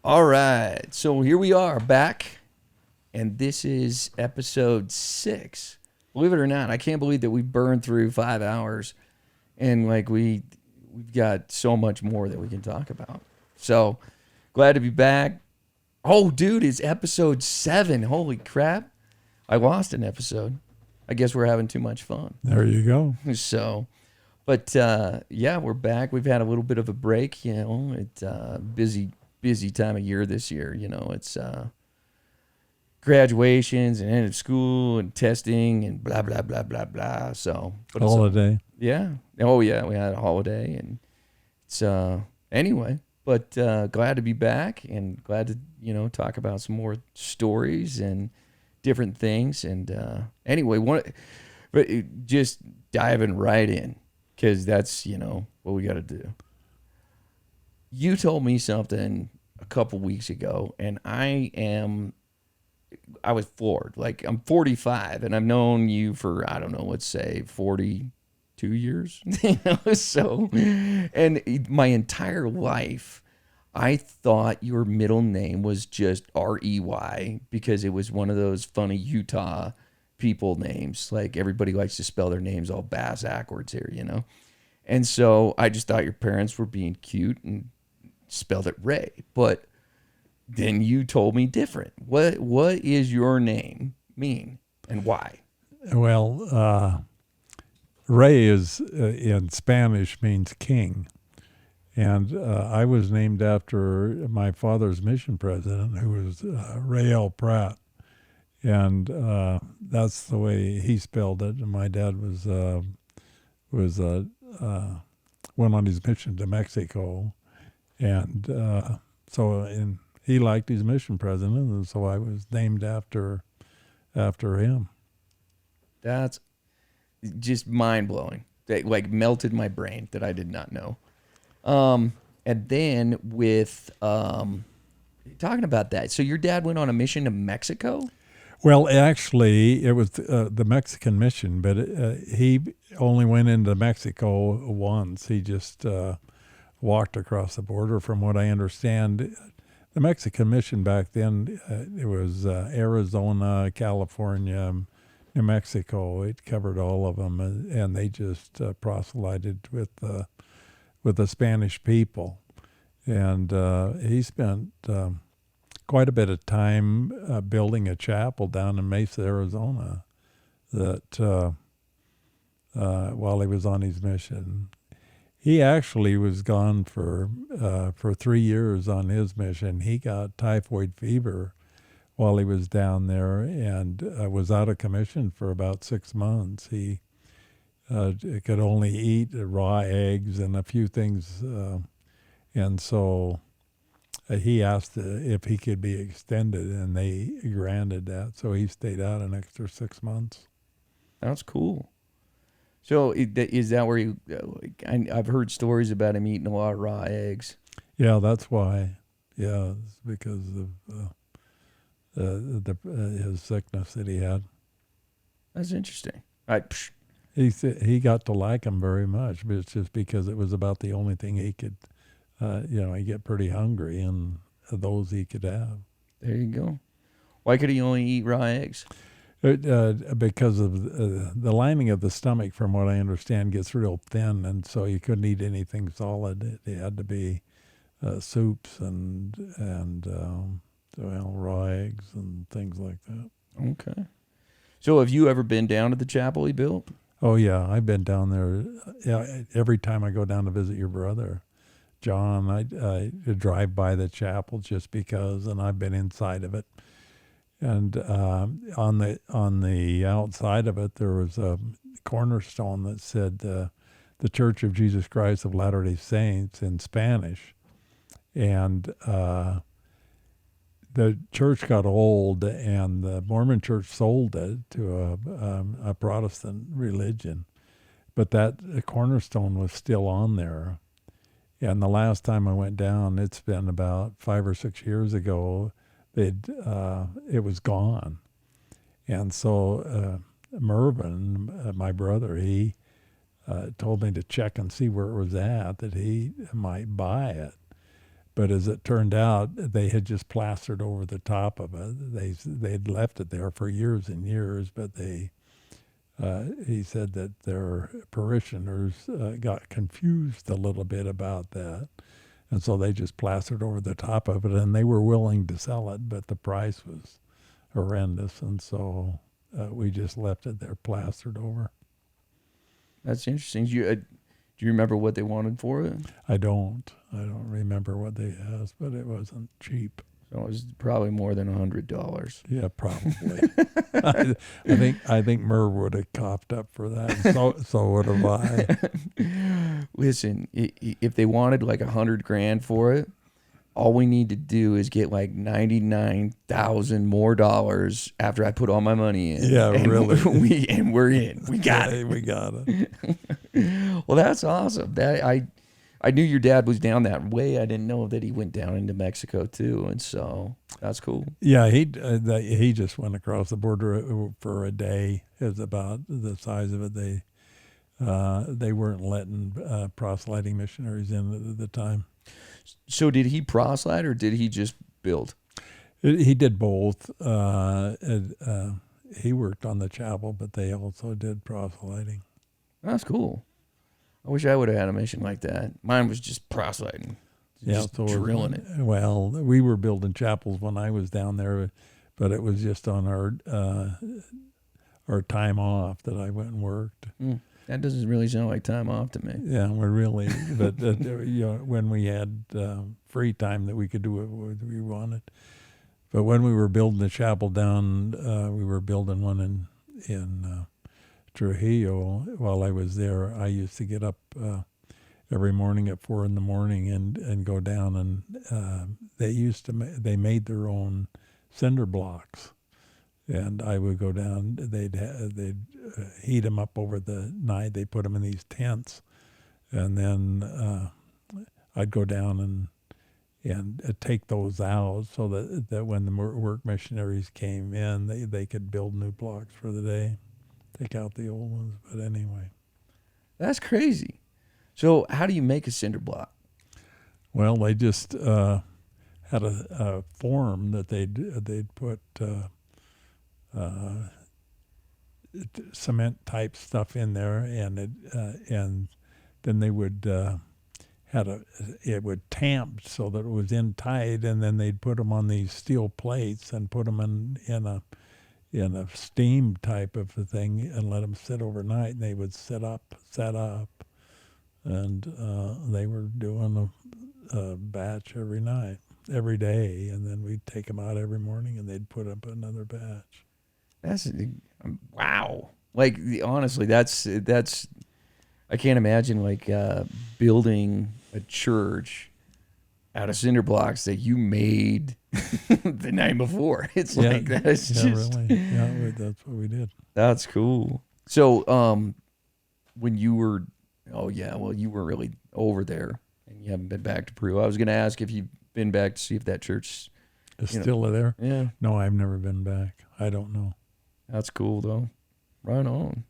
All right. So here we are back, and this is episode 6. Believe it or not, I can't believe that we burned through 5 hours, and we've got so much more that we can talk about. So glad to be back. Oh, dude, it's episode 7. Holy crap. I lost an episode. I guess we're having too much fun. There you go. So, but yeah, we're back. We've had a little bit of a break. It's busy time of year this year. It's graduations and end of school and testing and blah blah blah blah blah. So, but Holiday. Yeah. Oh yeah, we had a holiday, and it's anyway. But glad to be back, and glad to talk about some more stories and different things. And anyway, but just diving right in, because that's what we got to do. You told me something a couple weeks ago, and I was floored. Like, I'm 45, and I've known you for, I don't know, let's say 42 years. So, and my entire life, I thought your middle name was just R-E-Y, because it was one of those funny Utah people names. Like, everybody likes to spell their names all bass-ackwards here. And so I just thought your parents were being cute and spelled it Ray. But then you told me different. What is your name mean, and why? Well, Rey is in Spanish means king. And I was named after my father's mission president, who was Ray L. Pratt. And that's the way he spelled it. And my dad went on his mission to Mexico. And he liked his mission president, and so I was named after him. That's just mind-blowing. That melted my brain, that I did not know. And then with talking about that, so your dad went on a mission to Mexico? Well, actually, it was the Mexican mission, but he only went into Mexico once. He just walked across the border. From what I understand, the Mexican mission back then, it was Arizona, California, New Mexico. It covered all of them, and they just proselyted with the Spanish people. And he spent quite a bit of time building a chapel down in Mesa, Arizona, that while he was on his mission. He actually was gone for 3 years on his mission. He got typhoid fever while he was down there, and was out of commission for about 6 months. He could only eat raw eggs and a few things, and so he asked if he could be extended, and they granted that. So he stayed out an extra 6 months. That's cool. So is that where you? I've heard stories about him eating a lot of raw eggs. Yeah, that's why. Yeah, it's because of his sickness that he had. That's interesting. He got to like him very much, but it's just because it was about the only thing he could. He get pretty hungry, and those he could have. There you go. Why could he only eat raw eggs? Because of the lining of the stomach, from what I understand, gets real thin, and so you couldn't eat anything solid. It had to be soups and raw eggs and things like that. Okay. So have you ever been down to the chapel he built? Oh yeah, I've been down there. Yeah, every time I go down to visit your brother, John, I drive by the chapel just because, and I've been inside of it. And on the outside of it, there was a cornerstone that said the Church of Jesus Christ of Latter-day Saints in Spanish. And the church got old, and the Mormon church sold it to a Protestant religion. But that cornerstone was still on there. And the last time I went down, it's been about 5 or 6 years ago, it was gone. And so Mervyn, my brother, he told me to check and see where it was at, that he might buy it. But as it turned out, they had just plastered over the top of it. They'd left it there for years and years, but he said that their parishioners got confused a little bit about that. And so they just plastered over the top of it, and they were willing to sell it, but the price was horrendous. And so we just left it there plastered over. That's interesting. Do you remember what they wanted for it? I don't remember what they asked, but it wasn't cheap. So it was probably more than $100. Yeah, probably. I think Merv would have coughed up for that. So would have I. Listen, if they wanted like $100,000 for it, all we need to do is get like $99,000 more dollars after I put all my money in. Yeah, and really. We're in. We got it. We got it. Well, that's awesome. I knew your dad was down that way. I didn't know that he went down into Mexico too, and so that's cool. Yeah, he just went across the border for a day. It was about the size of it. They weren't letting proselyting missionaries in at the time. So did he proselyte or did he just build? He did both. He worked on the chapel, but they also did proselyting. That's cool. I wish I would have had a mission like that. Mine was just proselyting, just drilling it. Well, we were building chapels when I was down there, but it was just on our time off that I went and worked. That doesn't really sound like time off to me. Yeah, we're really, but when we had free time that we could do what we wanted. But when we were building the chapel down, we were building one in Trujillo. While I was there, I used to get up every morning at 4 a.m. and go down, and they made their own cinder blocks. And I would go down. They'd heat them up over the night. They put them in these tents, and then I'd go down and take those out so that when the work missionaries came in, they could build new blocks for the day, take out the old ones. But anyway, that's crazy. So how do you make a cinder block? Well, they just had a form that they'd put. Cement type stuff in there, and then they would it would tamp so that it was in tight, and then they'd put them on these steel plates and put them in a steam type of a thing and let them sit overnight, and they would set up, and they were doing a batch every day, and then we'd take them out every morning, and they'd put up another batch. That's wow. Like honestly, that's I can't imagine like building a church out of cinder blocks that you made the night before. It's like that's just really. Yeah, that's what we did. That's cool. So when you were you were really over there and you haven't been back to Peru. I was going to ask if you've been back to see if that church is still there. Yeah. No, I've never been back. I don't know. That's cool, though. Right on.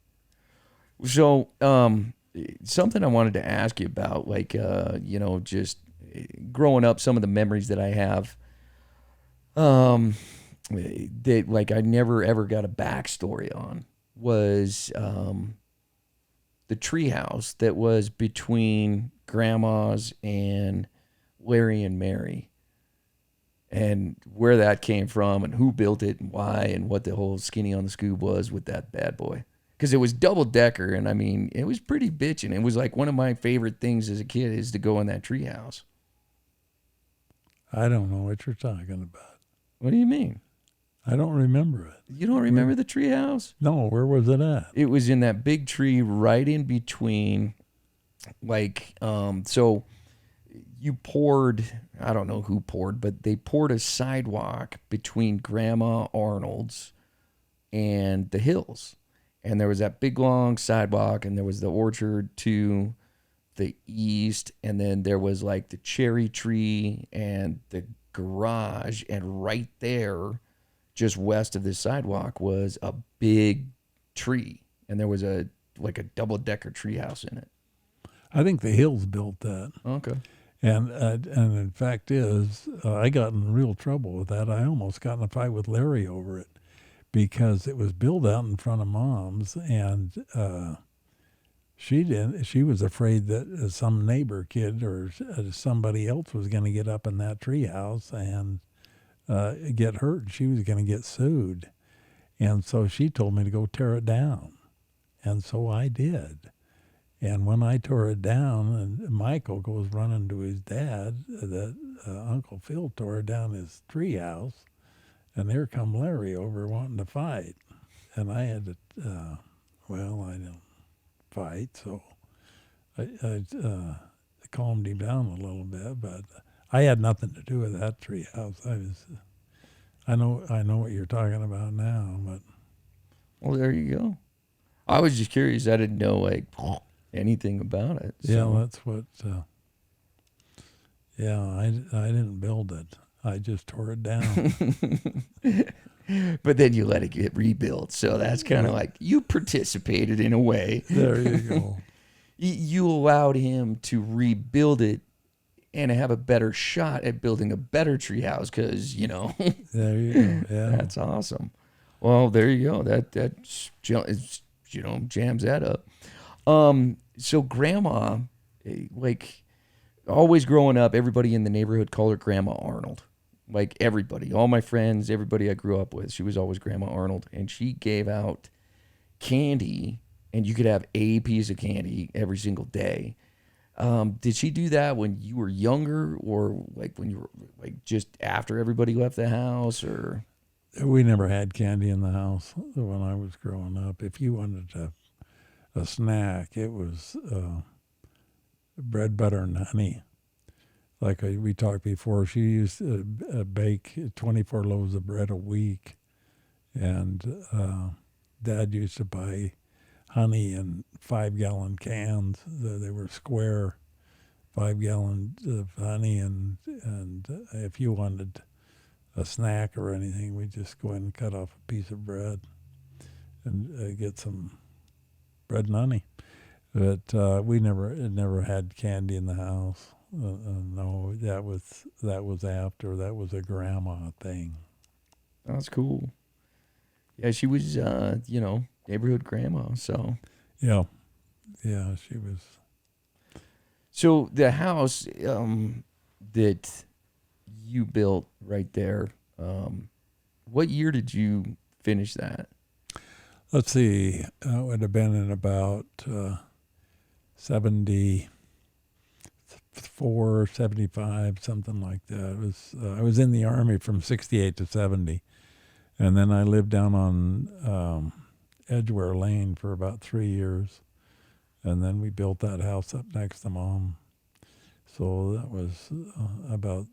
So, something I wanted to ask you about, like, just growing up, some of the memories that I have, that, like, I never, ever got a backstory on was the treehouse that was between Grandma's and Larry and Mary. And where that came from and who built it and why and what the whole skinny on the scoop was with that bad boy. Because it was double-decker, and I mean, it was pretty bitchin'. It was like one of my favorite things as a kid is to go in that treehouse. I don't know what you're talking about. What do you mean? I don't remember it. You don't remember the treehouse? No, where was it at? It was in that big tree right in between, like, so... You poured, I don't know who poured, but they poured a sidewalk between Grandma Arnold's and the hills. And there was that big long sidewalk, and there was the orchard to the east, and then there was like the cherry tree and the garage, and right there, just west of this sidewalk, was a big tree, and there was a double-decker tree house in it. I think the Hills built that. Okay. And in fact is, I got in real trouble with that. I almost got in a fight with Larry over it because it was built out in front of Mom's, and she didn't. She was afraid that some neighbor kid or somebody else was going to get up in that treehouse and get hurt. She was going to get sued, and so she told me to go tear it down, and so I did. And when I tore it down, and Michael goes running to his dad, that Uncle Phil tore down his treehouse, and there come Larry over wanting to fight, and I had to. I didn't fight, so I calmed him down a little bit, but I had nothing to do with that treehouse. I know what you're talking about now, but Well, there you go. I was just curious. I didn't know like anything about it. So. yeah, that's what. I didn't build it. I just tore it down. But then you let it get rebuilt. So that's kind of like you participated in a way. There you go. You allowed him to rebuild it and have a better shot at building a better treehouse because, There you go. Yeah. That's awesome. Well, there you go. That's, jams that up. So grandma, like always growing up, everybody in the neighborhood called her Grandma Arnold. Like everybody, all my friends, everybody I grew up with, she was always Grandma Arnold. And she gave out candy, and you could have a piece of candy every single day. Did she do that when you were younger, or like when you were like just after everybody left the house, or? We never had candy in the house when I was growing up. If you wanted a snack, it was bread, butter, and honey. Like we talked before, she used to bake 24 loaves of bread a week, and Dad used to buy honey in 5-gallon cans. They were square 5 gallons of honey, and if you wanted a snack or anything, we'd just go in and cut off a piece of bread and get some bread and honey. But we never had candy in the house. No, that was after. That was a grandma thing. That's cool. Yeah, she was, neighborhood grandma. So Yeah, she was. So the house that you built right there, what year did you finish that? Let's see. It would have been in about 74, 75, something like that. It was. I was in the Army from 68 to 70, and then I lived down on Edgeware Lane for about 3 years, and then we built that house up next to Mom. So that was about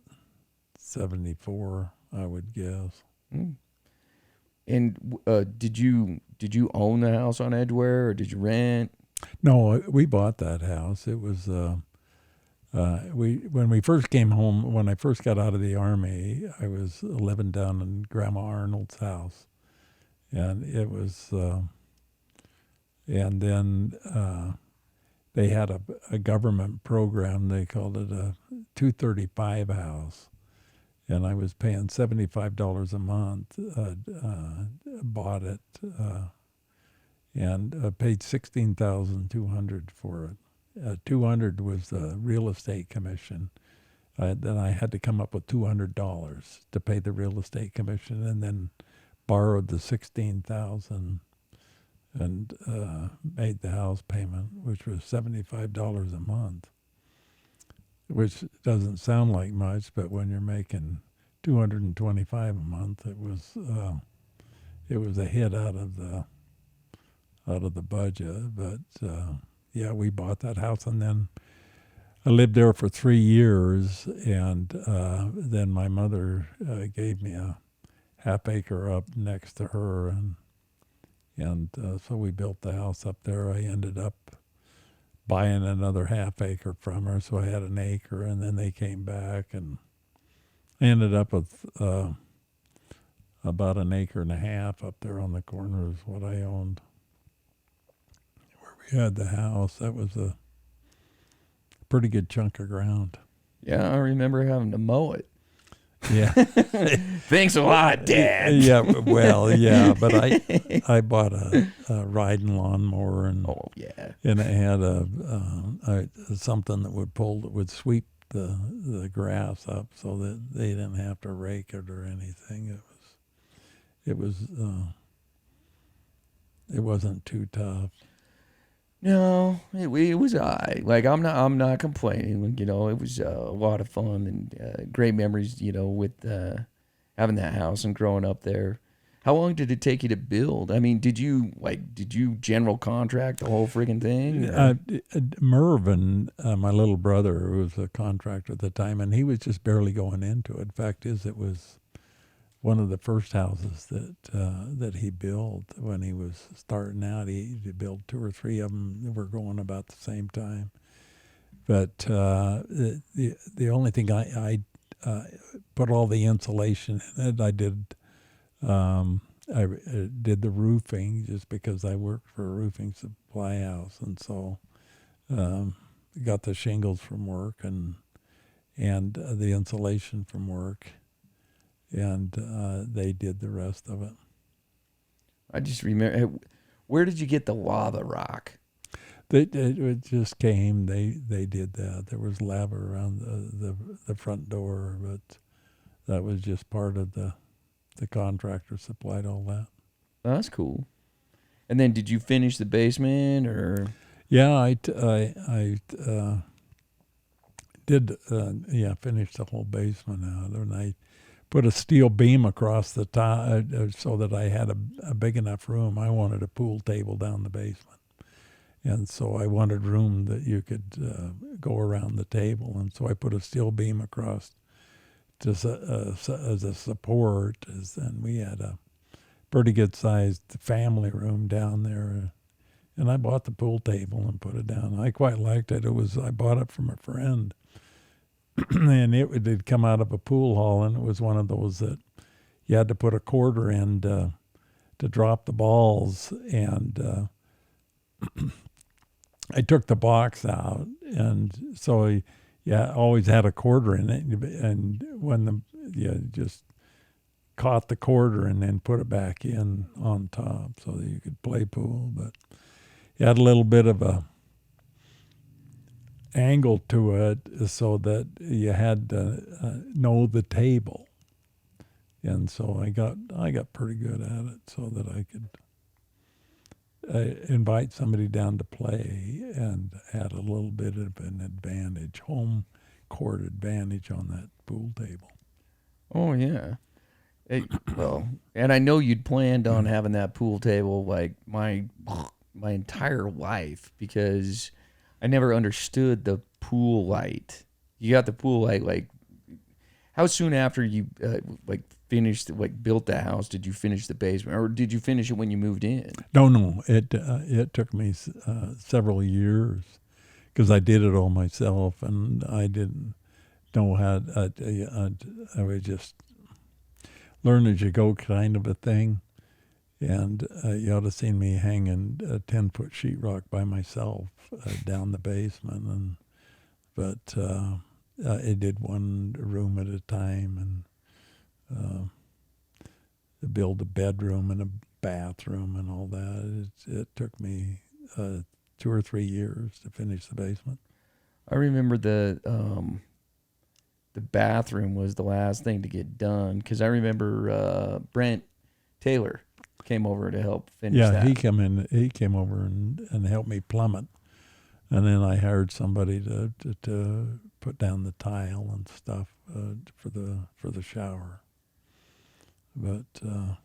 74, I would guess. Mm. And did you own the house on Edgeware, or did you rent? No, we bought that house. It was when we first came home. When I first got out of the Army, I was living down in Grandma Arnold's house, and it was. And then they had a government program. They called it a 235 house, and I was paying $75 a month. Bought it and paid $16,200 for it. 200 was the real estate commission. Then I had to come up with $200 to pay the real estate commission, and then borrowed the 16,000 and made the house payment, which was $75 a month, which doesn't sound like much, but when you're making $225 a month, it was a hit out of the budget. But yeah, we bought that house, and then I lived there for 3 years, and then my mother gave me a half acre up next to her, and so we built the house up there. I ended up buying another half acre from her, so I had an acre, and then they came back, and I ended up with about an acre and a half up there on the corner is what I owned. Where we had the house, that was a pretty good chunk of ground. Yeah, I remember having to mow it. Yeah. Thanks a lot, Dad. Yeah, well, yeah, but I bought a riding lawnmower Oh yeah. and it had something that would sweep the grass up so that they didn't have to rake it or anything. It wasn't too tough. No, it was like I'm not complaining. You know, it was a lot of fun and great memories. You know, with having that house and growing up there. How long did it take you to build? I mean, did you general contract the whole friggin' thing? Mervyn, my little brother, who was a contractor at the time, and he was just barely going into it. Fact is, it was one of the first houses that he built when he was starting out. He built 2 or 3 of them that were going about the same time. But the only thing I put all the insulation in it. I did the roofing just because I worked for a roofing supply house, and so got the shingles from work and the insulation from work, and they did the rest of it. I just remember. Where did you get the lava rock? It just came. They did that. There was lava around the front door, but that was just part of the contractor supplied all that. Oh, that's cool. And then did you finish the basement or? Yeah, I did. Finish the whole basement out, and I put a steel beam across the top so that I had a big enough room. I wanted a pool table down the basement, and so I wanted room that you could go around the table, and so I put a steel beam across just as a support, and we had a pretty good sized family room down there. And I bought the pool table and put it down. I quite liked it. I bought it from a friend, and it had come out of a pool hall, and it was one of those that you had to put a quarter in to drop the balls. And I took the box out, and so I always had a quarter in it. And when you just caught the quarter and then put it back in on top so that you could play pool. But it had a little bit of a angle to it so that you had to know the table. And so I got pretty good at it so that I could invite somebody down to play and had a little bit of an advantage, home court advantage on that pool table. Oh yeah. Well, and I know you'd planned on having that pool table like my entire life because I never understood the pool light. You got the pool light like how soon after you finished built the house did you finish the basement, or did you finish it when you moved in? No. It took me several years because I did it all myself, and I didn't know how. I would just learn as you go, kind of a thing. And you ought to seen me hanging a 10-foot sheetrock by myself down the basement, but I did one room at a time, and build a bedroom and a bathroom and all that. It took me 2 or 3 years to finish the basement. I remember the bathroom was the last thing to get done because I remember Brent Taylor came over to help finish that. Yeah, he came over and helped me plumb it, and then I hired somebody to put down the tile and stuff for the shower. But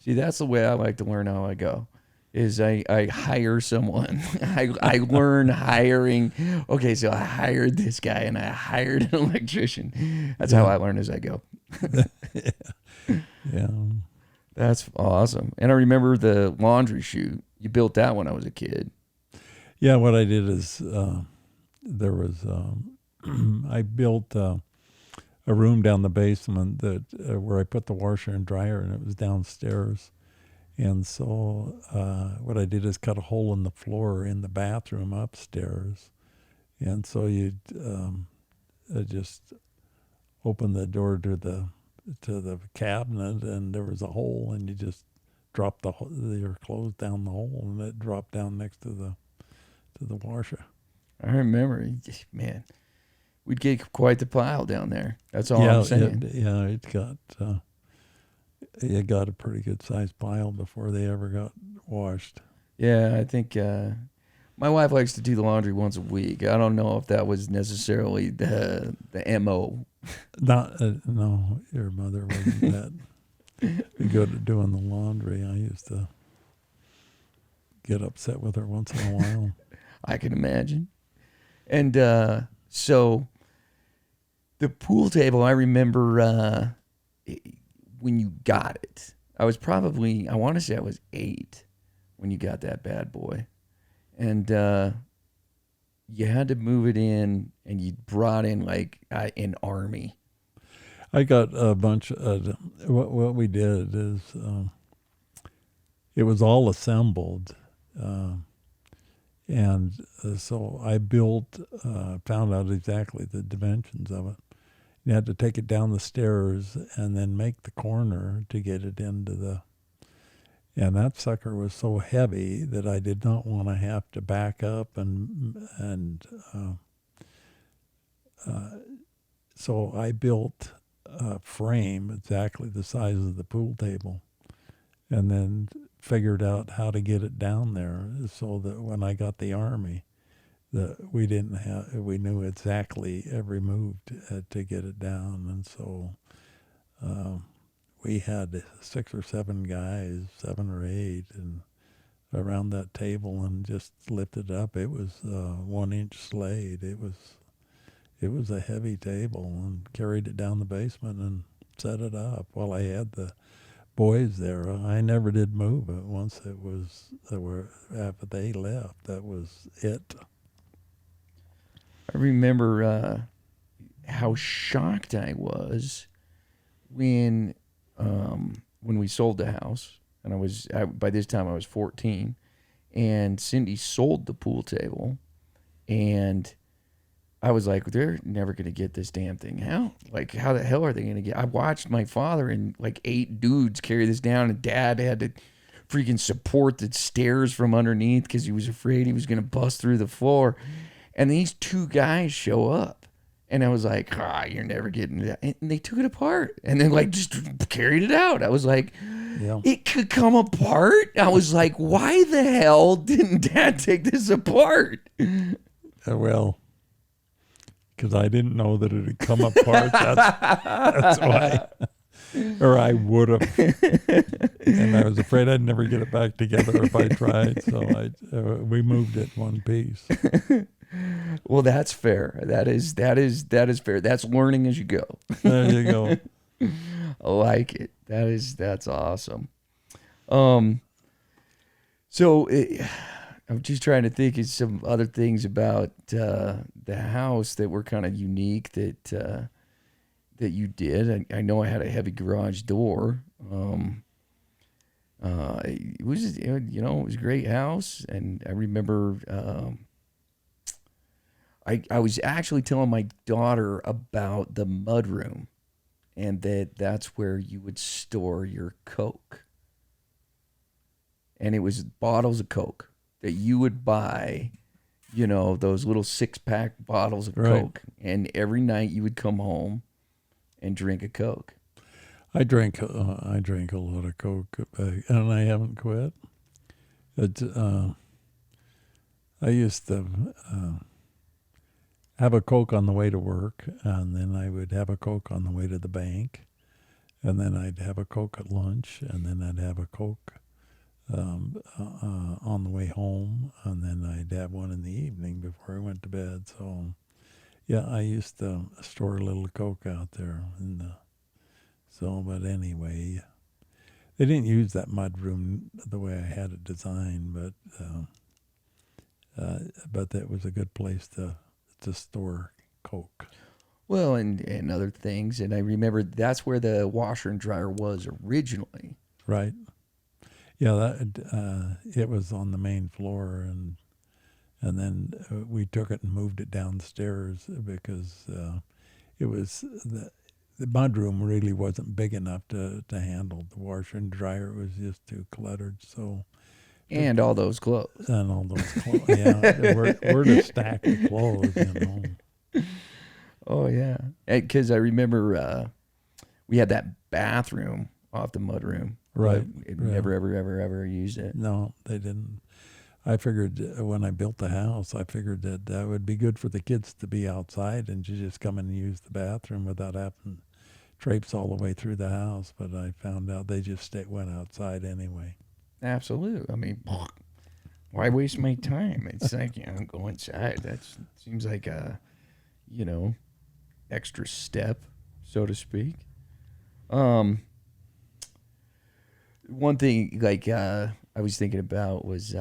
see, that's the way I like to learn how I go. Is I hire someone. I learn hiring. Okay, so I hired this guy and I hired an electrician. That's how I learn as I go. Yeah. That's awesome. And I remember the laundry chute. You built that when I was a kid. Yeah, what I did is there was I built a room down the basement that where I put the washer and dryer, and it was downstairs. And so what I did is cut a hole in the floor in the bathroom upstairs, and so you'd just opened the door to the cabinet, and there was a hole, and you just dropped your clothes down the hole, and it dropped down next to the washer. I remember, man, we'd get quite the pile down there. That's all Yeah, I'm saying. it got a pretty good sized pile before they ever got washed. Yeah, I think my wife likes to do the laundry once a week. I don't know if that was necessarily the MO. Not no, your mother wasn't that good at doing the laundry. I used to get upset with her once in a while. I can imagine. And so the pool table, I remember when you got it. I want to say I was 8 when you got that bad boy. And you had to move it in, and you brought in like an army. I got a bunch. What we did is it was all assembled, and so I found out exactly the dimensions of it. You had to take it down the stairs and then make the corner to get it into the. And that sucker was so heavy that I did not want to have to back up so I built a frame exactly the size of the pool table, and then figured out how to get it down there so that when I got the army, that we knew exactly every move to get it down, and so we had 6 or 7 guys, 7 or 8, and around that table and just lifted it up. It was a 1-inch slate. It was a heavy table, and carried it down the basement and set it up while I had the boys there. I never did move it once after they left. That was it. I remember how shocked I was when we sold the house, and by this time I was 14, and Cindy sold the pool table, and I was like, they're never going to get this damn thing out. Like, how the hell are they going to get? I watched my father and like 8 dudes carry this down, and Dad had to freaking support the stairs from underneath because he was afraid he was going to bust through the floor. And these 2 guys show up, and I was like, you're never getting that. And they took it apart, and then like just carried it out. I was like, Yeah. it could come apart. I was like, why the hell didn't Dad take this apart? Well, because I didn't know that it had come apart. That's why. Or I would have. And I was afraid I'd never get it back together if I tried. So we moved it one piece. Well, that's fair. That is fair. That's learning as you go. There you go. I like it. That's awesome. So I'm just trying to think of some other things about the house that were kind of unique that you did. I know I had a heavy garage door. It was it was a great house, and I remember I was actually telling my daughter about the mudroom, and that's where you would store your Coke, and it was bottles of Coke that you would buy, those little 6-pack bottles of Right. Coke, and every night you would come home and drink a Coke. I drank a lot of Coke, and I haven't quit. I used to have a Coke on the way to work, and then I would have a Coke on the way to the bank, and then I'd have a Coke at lunch, and then I'd have a Coke on the way home, and then I'd have one in the evening before I went to bed. So, yeah, I used to store a little Coke out there. But anyway, they didn't use that mud room the way I had it designed, but that was a good place to store Coke. Well, and other things, and I remember that's where the washer and dryer was originally. Right. Yeah, that it was on the main floor, and then we took it and moved it downstairs because it was the mudroom really wasn't big enough to handle the washer and dryer. It was just too cluttered. So And all those clothes. and all those clothes, yeah, where to stack the clothes, Oh yeah, because I remember we had that bathroom off the mudroom. Right. It never, ever used it. No, they didn't. I figured when I built the house, I figured that would be good for the kids to be outside and to just come in and use the bathroom without having to traipse all the way through the house. But I found out they just went outside anyway. Absolutely. I mean, why waste my time? It's like, go inside. That seems like a, extra step, so to speak. One thing I was thinking about was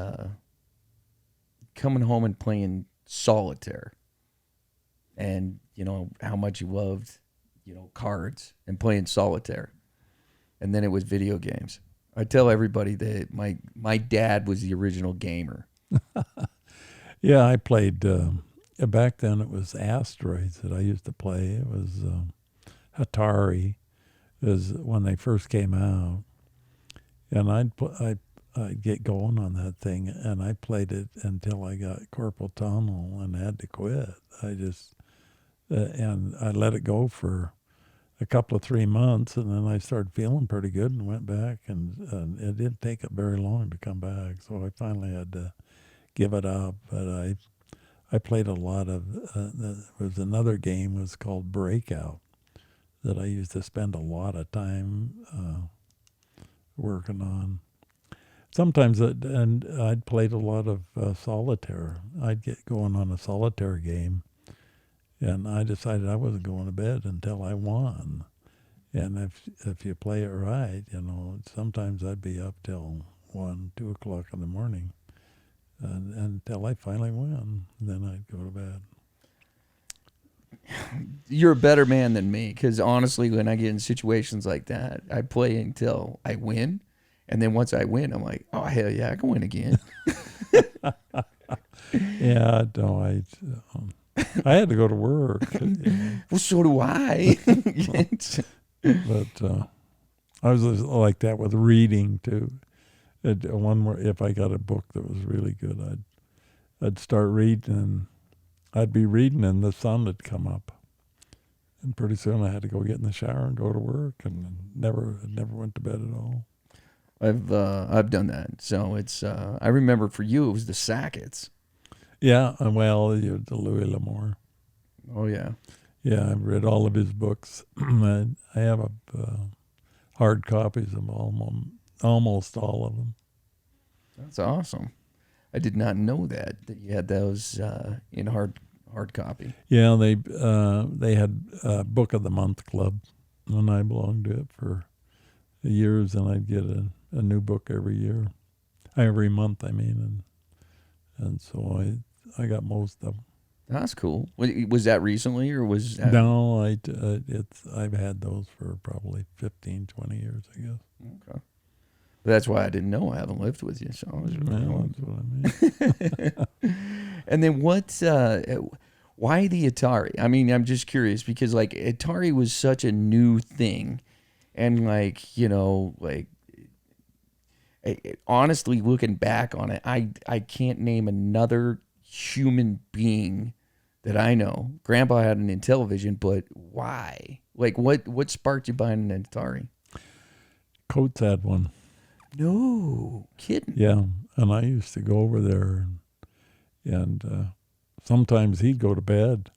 coming home and playing solitaire, and how much you loved cards and playing solitaire, and then it was video games. I tell everybody that my dad was the original gamer. Yeah, I played back then. It was Asteroids that I used to play. It was Atari, is when they first came out, and I'd get going on that thing, and I played it until I got carpal tunnel and had to quit. I just and I let it go for a couple of 3 months, and then I started feeling pretty good and went back, and it didn't take it very long to come back. So I finally had to give it up. But I played a lot of. There was another game was called Breakout that I used to spend a lot of time working on. Sometimes I'd played a lot of solitaire. I'd get going on a solitaire game, and I decided I wasn't going to bed until I won. And if you play it right, sometimes I'd be up till 1, 2 o'clock in the morning, and until I finally win. Then I'd go to bed. You're a better man than me, because honestly, when I get in situations like that, I play until I win. And then once I win, I'm like, oh, hell yeah, I can win again. Yeah, no, I had to go to work. Well, so do I. But I was like that with reading, too. If I got a book that was really good, I'd start reading, and I'd be reading, and the sun would come up. And pretty soon I had to go get in the shower and go to work, and never went to bed at all. I've done that. So it's I remember for you it was the Sacketts. Yeah, well, the Louis L'Amour. Oh yeah. Yeah, I've read all of his books. I have hard copies of almost all of them. That's awesome. I did not know that you had those in hard copy. Yeah, they had a Book of the Month club, and I belonged to it for years, and I'd get a new book every month. I mean, and so I got most of them. That's cool. Was that recently, or was that... No, I've had those for probably 15, 20 years, I guess. Okay. That's why I didn't know. I haven't lived with you, so I was that's what I mean. And then why the Atari? I mean, I'm just curious because Atari was such a new thing, and honestly, looking back on it, I can't name another human being that I know. Grandpa had an Intellivision, but why? What sparked you buying an Atari? Coates had one. No kidding. Yeah, and I used to go over there, and sometimes he'd go to bed,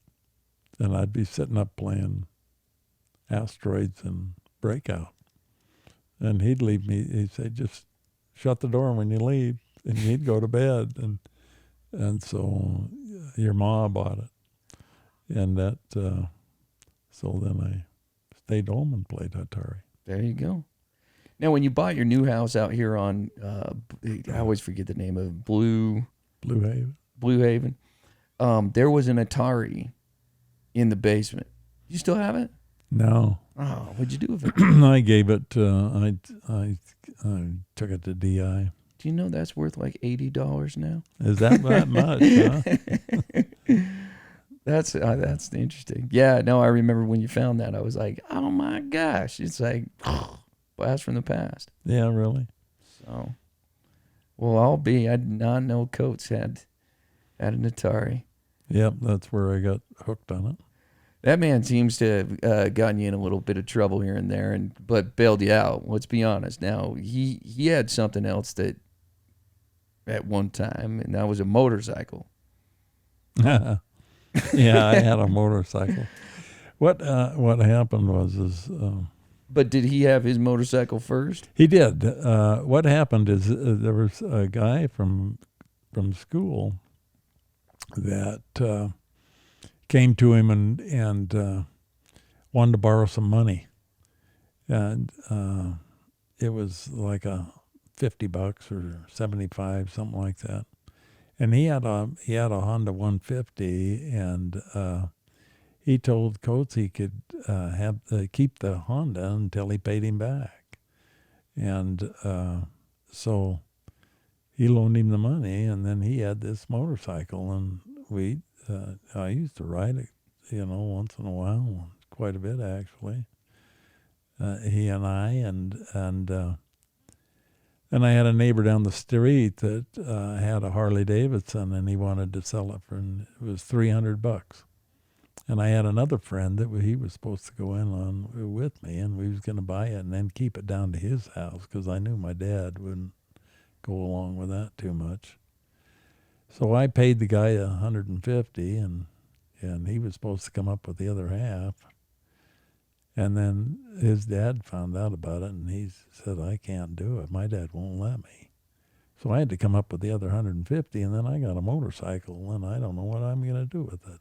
and I'd be sitting up playing Asteroids and Breakout, and he'd leave me. He'd say, "Just shut the door when you leave," and he'd go to bed, and so your ma bought it, and that so then I stayed home and played Atari. There you go. Now, when you bought your new house out here on, I always forget the name of it, Blue Haven. There was an Atari in the basement. You still have it? No. Oh, what'd you do with it? I gave it. I took it to DI. Do you know that's worth like $80 now? Is that much? Huh? That's interesting. Yeah, no, I remember when you found that. I was like, oh my gosh, it's like blast from the past. Yeah, really. So, well, I'll be. I did not know Coates had an Atari. Yep, that's where I got hooked on it. That man seems to have gotten you in a little bit of trouble here and there, and but bailed you out. Let's be honest. Now he had something else that at one time, and that was a motorcycle. Yeah, I had a motorcycle. What happened was But did he have his motorcycle first? he did. What happened is there was a guy from school that came to him and wanted to borrow some money, and it was like a $50 or 75, something like that. And he had a Honda 150, and he told Coates he could keep the Honda until he paid him back, and so he loaned him the money, and then he had this motorcycle, and I used to ride it, once in a while, quite a bit actually. He and I, and I had a neighbor down the street that had a Harley Davidson, and he wanted to sell it it was $300. And I had another friend that he was supposed to go in on with me, and we was going to buy it and then keep it down to his house because I knew my dad wouldn't go along with that too much. So I paid the guy $150, and he was supposed to come up with the other half. And then his dad found out about it, and he said, I can't do it. My dad won't let me. So I had to come up with the other 150, and then I got a motorcycle, and I don't know what I'm going to do with it.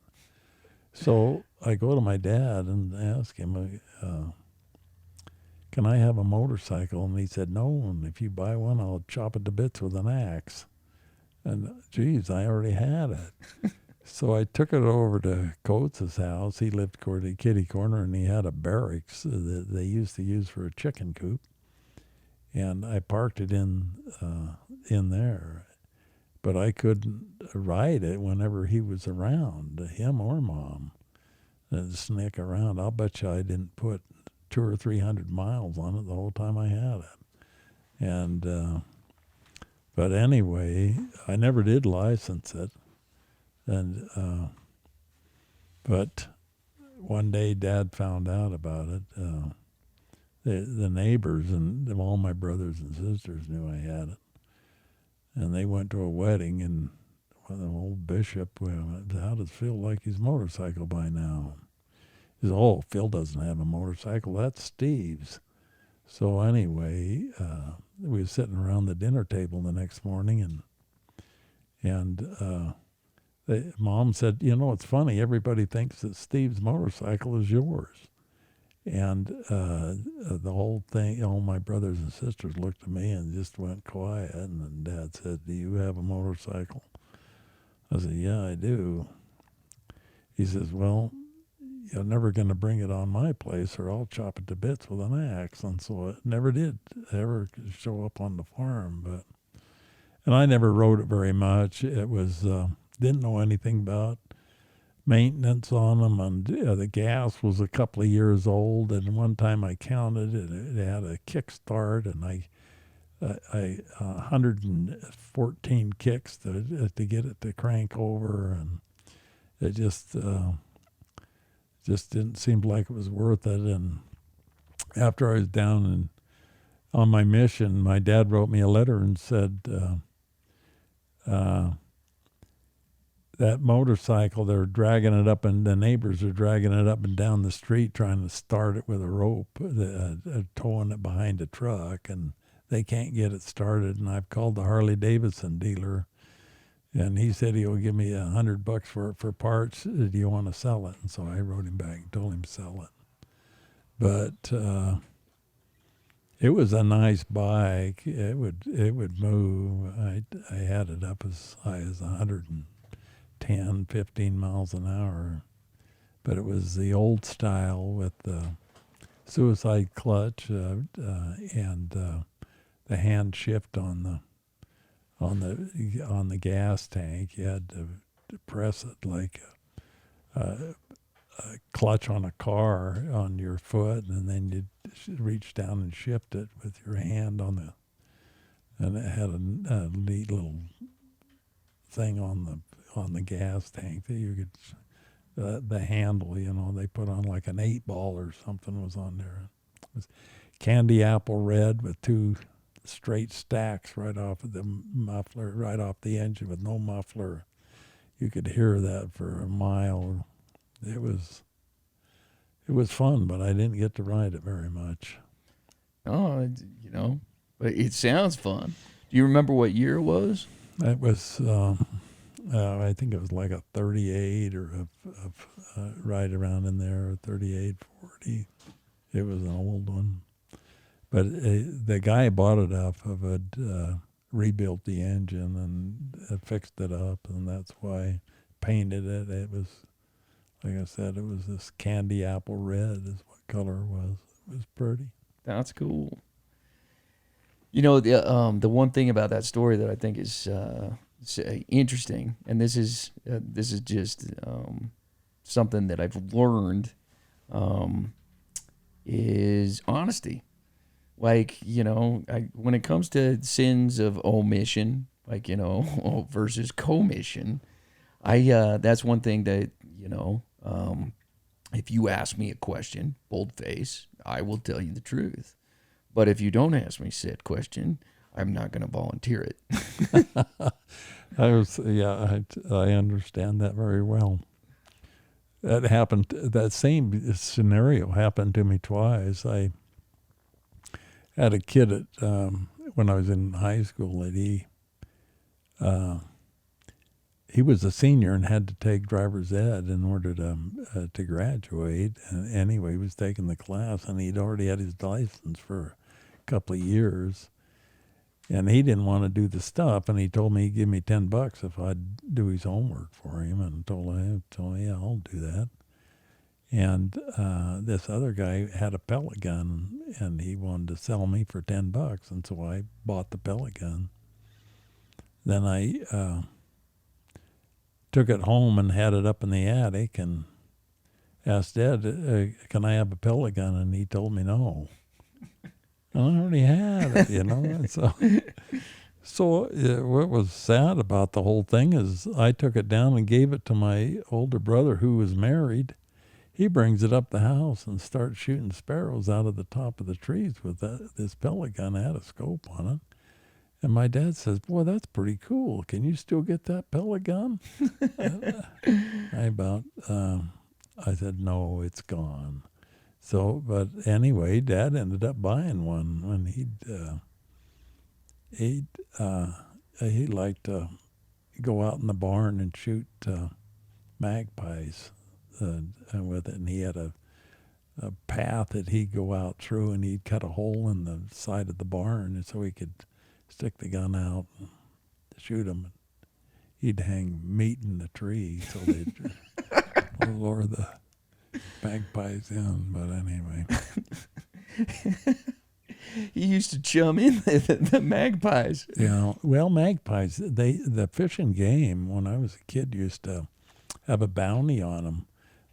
So I go to my dad and ask him, can I have a motorcycle? And he said, no, and if you buy one, I'll chop it to bits with an axe. And, geez, I already had it. So I took it over to Coates' house. He lived toward the kitty corner, and he had a barracks that they used to use for a chicken coop. And I parked it in there. But I couldn't ride it whenever he was around, him or Mom. Sneak around. I'll bet you I didn't put 200 or 300 miles on it the whole time I had it. And but anyway, I never did license it. And but one day Dad found out about it. The neighbors and all my brothers and sisters knew I had it. And they went to a wedding, and the old bishop went, how does Phil like his motorcycle by now? He said, oh, Phil doesn't have a motorcycle. That's Steve's. So anyway, we were sitting around the dinner table the next morning, and Mom said, it's funny. Everybody thinks that Steve's motorcycle is yours. And the whole thing, all my brothers and sisters looked at me and just went quiet. And then Dad said, do you have a motorcycle? I said, yeah, I do. He says, well, you're never going to bring it on my place or I'll chop it to bits with an axe. And so it never did ever show up on the farm. And I never rode it very much. It was, didn't know anything about maintenance on them, and the gas was a couple of years old. And one time I counted it had a kickstart, and I 114 kicks to get it to crank over, and it just didn't seem like it was worth it. And after I was down and on my mission, my dad wrote me a letter and said, that motorcycle, they're dragging it up, and the neighbors are dragging it up and down the street trying to start it with a rope, towing it behind a truck, and they can't get it started. And I've called the Harley Davidson dealer, and he said he'll give me $100 for parts. Do you want to sell it? And so I wrote him back and told him to sell it. But it was a nice bike. It would move. I had it up as high as 110, 15 miles an hour. But it was the old style with the suicide clutch and the hand shift on the gas tank. You had to press it like clutch on a car on your foot, and then you'd reach down and shift it with your hand on the, and it had a neat little thing on the gas tank that you could, the handle, they put on like an 8-ball or something was on there. It was candy apple red with 2 straight stacks right off of the muffler, right off the engine with no muffler. You could hear that for a mile. It was fun, but I didn't get to ride it very much. Oh, but it sounds fun. Do you remember what year it was? It was, I think it was like a 38 or right around in there, 38, 40. It was an old one. But the guy bought it off of it, rebuilt the engine and fixed it up, and that's why painted it. It was, like I said, it was this candy apple red is what color it was. It was pretty. That's cool. The one thing about that story that I think is interesting, and this is just something that I've learned, is honesty. Like, when it comes to sins of omission, like, versus commission, that's one thing that, if you ask me a question, bold face, I will tell you the truth. But if you don't ask me said question, I'm not going to volunteer it. I understand that very well. That same scenario happened to me twice. I had a kid when I was in high school that he was a senior and had to take driver's ed in order to graduate. And anyway, he was taking the class, and he'd already had his license for a couple of years. And he didn't want to do the stuff, and he told me he'd give me $10 if I'd do his homework for him. And told him, yeah, I'll do that. And this other guy had a pellet gun, and he wanted to sell me for $10, and so I bought the pellet gun. Then I took it home and had it up in the attic, and asked Dad, "Can I have a pellet gun?" And he told me no. And I already had it, And so what was sad about the whole thing is I took it down and gave it to my older brother who was married. He brings it up the house and starts shooting sparrows out of the top of the trees with this pellet gun. I had a scope on it. And my dad says, "Boy, that's pretty cool. Can you still get that pellet gun?" I said, "No, it's gone." So, but anyway, Dad ended up buying one when he liked to go out in the barn and shoot magpies with it, and he had a path that he'd go out through, and he'd cut a hole in the side of the barn, and so he could stick the gun out and shoot them. He'd hang meat in the tree so they'd lure the magpies in. But anyway, He used to chum in the magpies. Well, magpies, the Fish and Game, when I was a kid, used to have a bounty on them.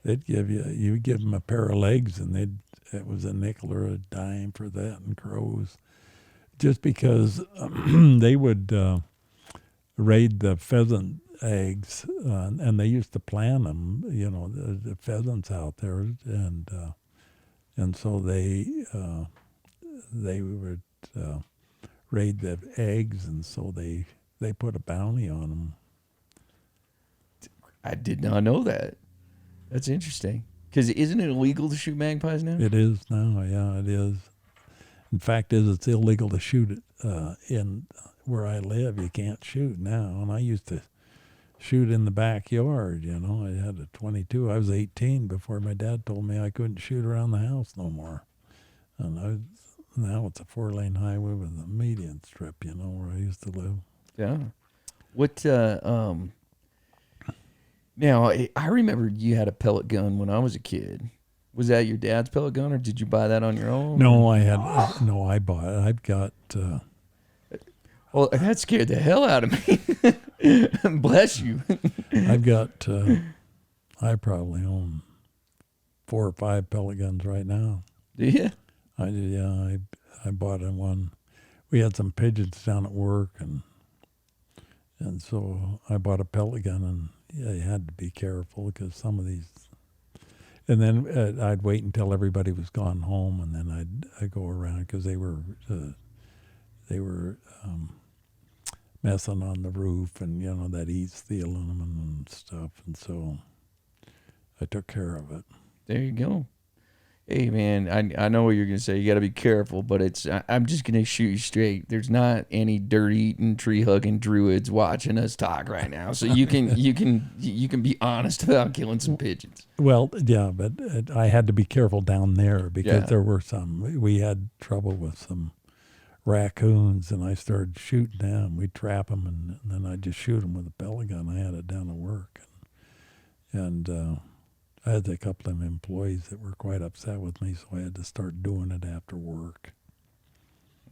They'd you give them a pair of legs, and it was a nickel or a dime for that, and crows. Just because they would raid the pheasant eggs, and they used to plant them, the pheasants out there, and so they would raid the eggs, and so they put a bounty on them. I did not know that. That's interesting. Because isn't it illegal to shoot magpies now? It is now, yeah, it is. In fact, it's illegal to shoot it in where I live. You can't shoot now. And I used to shoot in the backyard, I had a .22. I was 18 before my dad told me I couldn't shoot around the house no more. And now it's a 4-lane highway with a median strip, where I used to live. Yeah. What, now, I remember you had a pellet gun when I was a kid. Was that your dad's pellet gun, or did you buy that on your own? No, I bought it. I've got... Well, that scared the hell out of me. Bless you. I've got I probably own 4 or 5 pellet guns right now. Do you? I did, yeah. I bought one. We had some pigeons down at work, and so I bought a pellet gun, and yeah, you had to be careful because some of these. And then I'd wait until everybody was gone home, and then I'd go around because they were messing on the roof, and that eats the aluminum and stuff, and so I took care of it. There you go. Hey man, I know what you're gonna say. You got to be careful, but I'm just gonna shoot you straight. There's not any dirt eating, tree hugging druids watching us talk right now, so you can be honest about killing some pigeons. Well, yeah, but I had to be careful down there because Yeah. there were some. We had trouble with some raccoons, and I started shooting them. We'd trap them, and then I'd just shoot them with a pellet gun. I had it down at work, and I had a couple of employees that were quite upset with me, so I had to start doing it after work.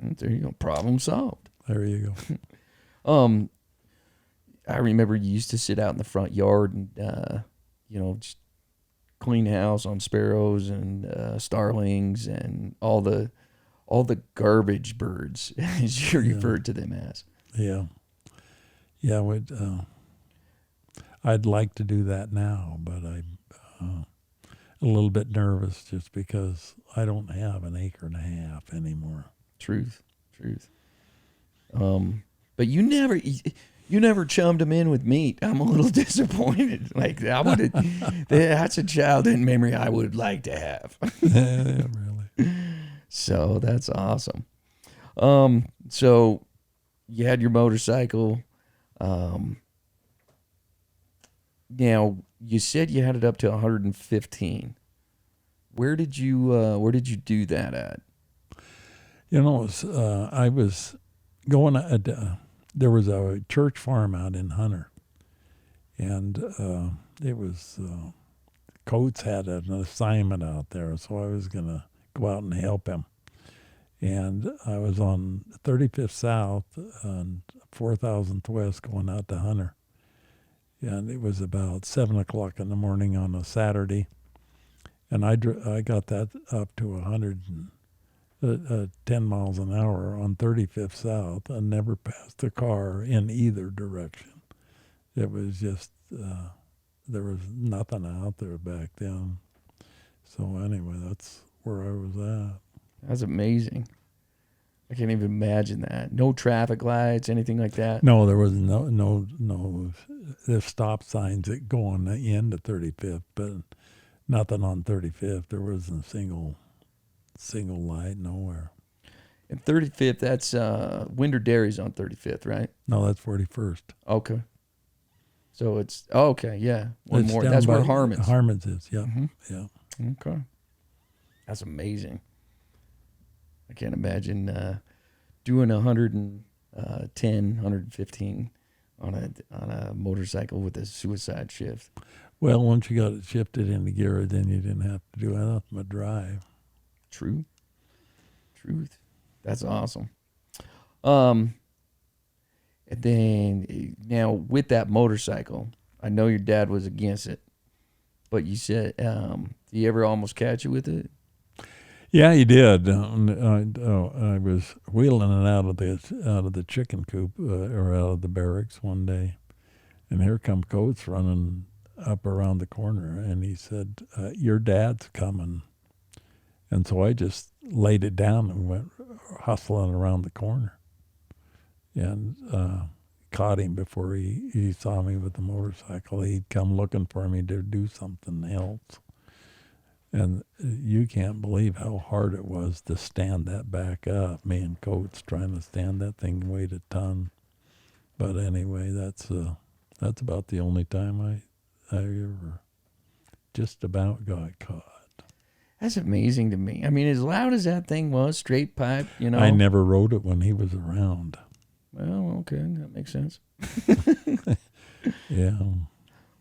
There you go. Problem solved. There you go. I remember you used to sit out in the front yard and just clean house on sparrows and starlings and all the garbage birds, as you referred to them as. Yeah. Yeah, I'd like to do that now, but I'm a little bit nervous just because I don't have an acre and a half anymore. Truth. But you never chummed them in with meat. I'm a little disappointed. Like that's a childhood memory I would like to have. Yeah, really. So that's awesome. So you had your motorcycle. Now you said you had it up to 115. Where did you do that at? I was going there was a church farm out in Hunter, and it was Coates had an assignment out there, so I was going to go out and help him. And I was on 35th South and 4000th West going out to Hunter. And it was about 7 o'clock in the morning on a Saturday. And I got that up to 110 miles an hour on 35th South and never passed a car in either direction. It was just, there was nothing out there back then. So anyway, that's where I was at. That's amazing. I can't even imagine that. No traffic lights, anything like that. No, there was no. There's stop signs that go on the end of 35th, but nothing on 35th. There wasn't a single light nowhere. And 35th, that's Winder Dairy's on 35th, right? No, that's 41st. Okay. So it's okay, yeah. One It's more. down That's by where Harmon's. Harmon's is. Yeah, yeah. Okay. That's amazing. I can't imagine doing 110, 115 on a motorcycle with a suicide shift. Well, once you got it shifted into gear, then you didn't have to do nothing but drive. Truth. That's awesome. And then now with that motorcycle, I know your dad was against it, but you said, did he ever almost catch you with it? Yeah, he did. I was wheeling it out of the chicken coop or out of the barracks one day, and here come Coates running up around the corner, and he said, "Your dad's coming." And so I just laid it down and went hustling around the corner, and caught him before he saw me with the motorcycle. He'd come looking for me to do something else. And you can't believe how hard it was to stand that back up. Me and Coates trying to stand that thing weighed a ton. But anyway, that's about the only time I ever just about got caught. That's amazing to me. I mean, as loud as that thing was, straight pipe, I never rode it when he was around. Well, okay, that makes sense. Yeah.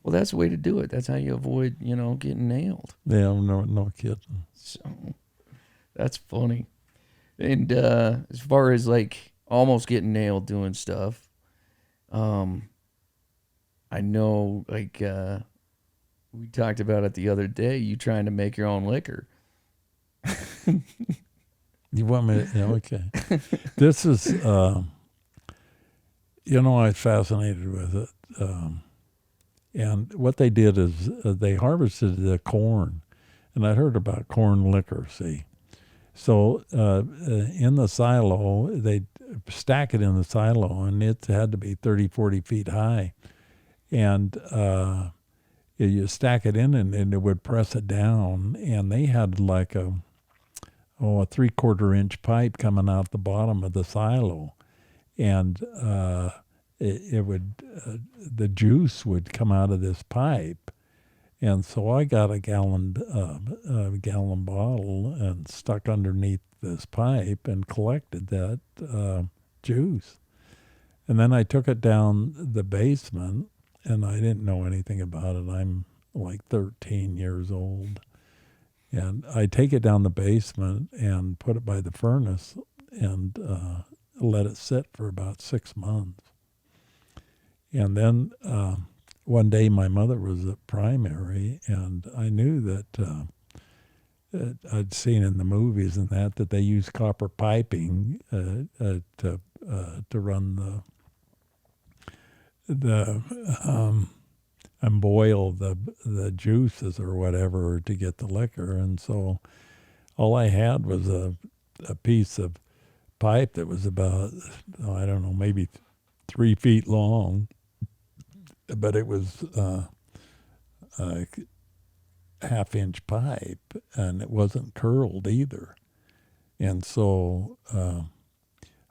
Well, that's the way to do it. That's how you avoid, getting nailed. Yeah, no kidding. So that's funny. And as far as like almost getting nailed doing stuff, I know like we talked about it the other day. You trying to make your own liquor. You want me to, yeah, okay. This is, I was fascinated with it. And what they did is they harvested the corn. And I heard about corn liquor, see. So in the silo, they'd stack it in the silo, and it had to be 30, 40 feet high. And you stack it in, and it would press it down. And they had like a 3/4 inch pipe coming out the bottom of the silo. And it would, the juice would come out of this pipe. And so I got a gallon bottle and stuck underneath this pipe and collected that juice. And then I took it down the basement, and I didn't know anything about it. I'm like 13 years old. And I take it down the basement and put it by the furnace and let it sit for about 6 months. And then one day my mother was at primary, and I knew that I'd seen in the movies and that they use copper piping to run and boil the juices or whatever to get the liquor. And so all I had was a piece of pipe that was about, I don't know, maybe 3 feet long, but it was a half-inch pipe, and it wasn't curled either. And so